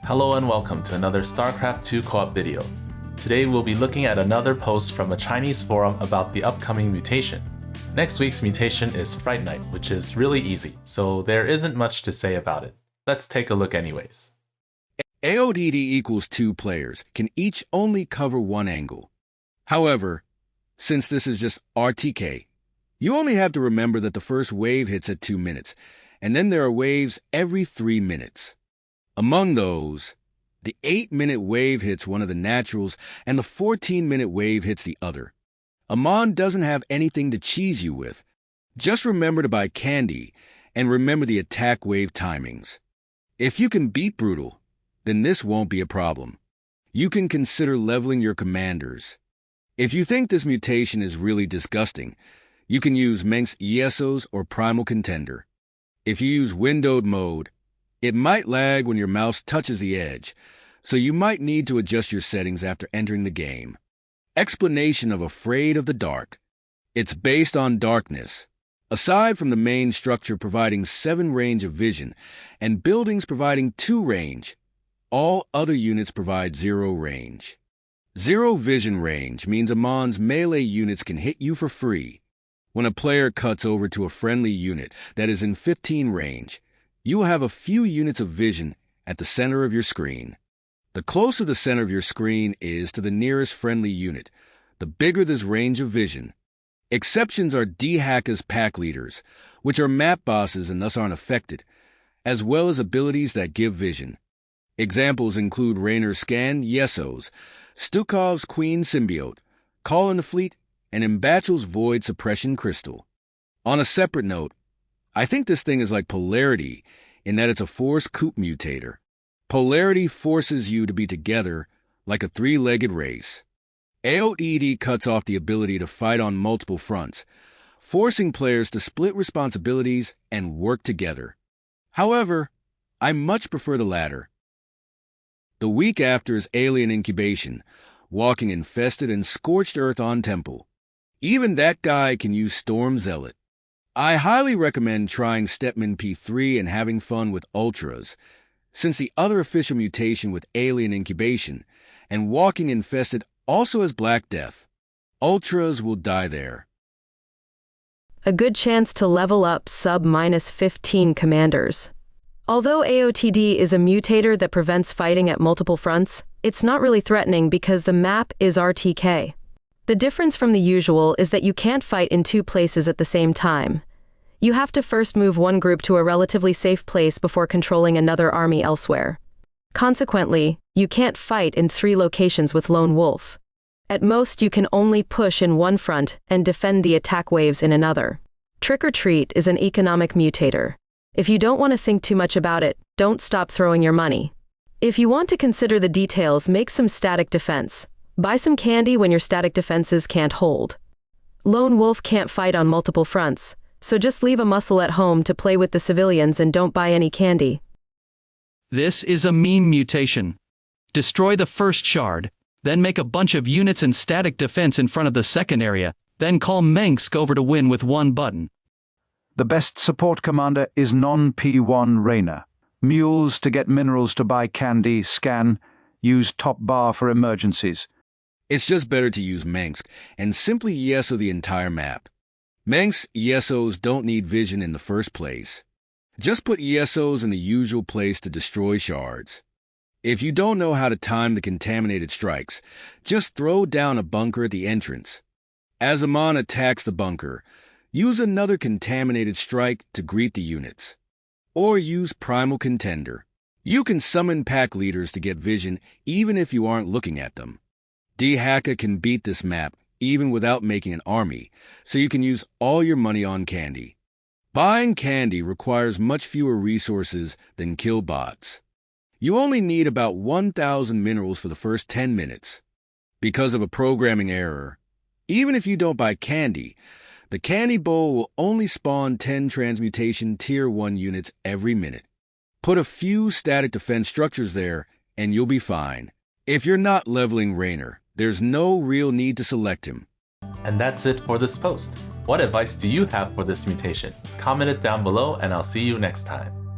Hello and welcome to another StarCraft 2 co-op video. Today we'll be looking at another post from a Chinese forum about the upcoming mutation. Next week's mutation is Fright Night, which is really easy, so there isn't much to say about it. Let's take a look anyways. AODD equals 2 players can each only cover one angle. However, since this is just RTK, you only have to remember that the first wave hits at 2 minutes, and then there are waves every 3 minutes. Among those, the 8-minute wave hits one of the naturals, and the 14-minute wave hits the other. Amon doesn't have anything to cheese you with. Just remember to buy candy, and remember the attack wave timings. If you can beat Brutal, then this won't be a problem. You can consider leveling your commanders. If you think this mutation is really disgusting, you can use Mengsk Yesos or Primal Contender. If you use windowed mode, it might lag when your mouse touches the edge, so you might need to adjust your settings after entering the game. Explanation of Afraid of the Dark. It's based on darkness. Aside from the main structure providing 7 range of vision and buildings providing 2 range, all other units provide 0 range. 0 vision range means Amon's melee units can hit you for free. When a player cuts over to a friendly unit that is in 15 range, you will have a few units of vision at the center of your screen. The closer the center of your screen is to the nearest friendly unit, the bigger this range of vision. Exceptions are D-Hacker's pack leaders, which are map bosses and thus aren't affected, as well as abilities that give vision. Examples include Raynor's Scan Yesos, Stukov's Queen Symbiote, Call in the Fleet, and Mbachel's Void Suppression Crystal. On a separate note, I think this thing is like Polarity in that it's a force coup mutator. Polarity forces you to be together like a 3-legged race. AODD cuts off the ability to fight on multiple fronts, forcing players to split responsibilities and work together. However, I much prefer the latter. The week after is Alien Incubation, walking infested and scorched earth on Temple. Even that guy can use Storm Zealot. I highly recommend trying Stepman P3 and having fun with Ultras, since the other official mutation with Alien Incubation and Walking Infested also has Black Death. Ultras will die there. A good chance to level up sub-15 commanders. Although AOTD is a mutator that prevents fighting at multiple fronts, it's not really threatening because the map is RTK. The difference from the usual is that you can't fight in 2 places at the same time. You have to first move one group to a relatively safe place before controlling another army elsewhere. Consequently, you can't fight in 3 locations with Lone Wolf. At most, you can only push in one front and defend the attack waves in another. Trick or Treat is an economic mutator. If you don't want to think too much about it, don't stop throwing your money. If you want to consider the details, make some static defense. Buy some candy when your static defenses can't hold. Lone Wolf can't fight on multiple fronts, so just leave a muscle at home to play with the civilians and don't buy any candy. This is a meme mutation. Destroy the first shard, then make a bunch of units and static defense in front of the second area, then call Mengsk over to win with one button. The best support commander is non-P1 Raynor. Mules to get minerals to buy candy, scan, use top bar for emergencies. It's just better to use Mengsk and simply Yeso the entire map. Mengsk Yesos don't need vision in the first place. Just put Yesos in the usual place to destroy shards. If you don't know how to time the contaminated strikes, just throw down a bunker at the entrance. As Amon attacks the bunker, use another contaminated strike to greet the units. Or use Primal Contender. You can summon pack leaders to get vision even if you aren't looking at them. D-Hacker can beat this map even without making an army, so you can use all your money on candy. Buying candy requires much fewer resources than kill bots. You only need about 1,000 minerals for the first 10 minutes. Because of a programming error, even if you don't buy candy, the candy bowl will only spawn 10 transmutation tier 1 units every minute. Put a few static defense structures there, and you'll be fine. If you're not leveling Raynor, there's no real need to select him. And that's it for this post. What advice do you have for this mutation? Comment it down below and I'll see you next time.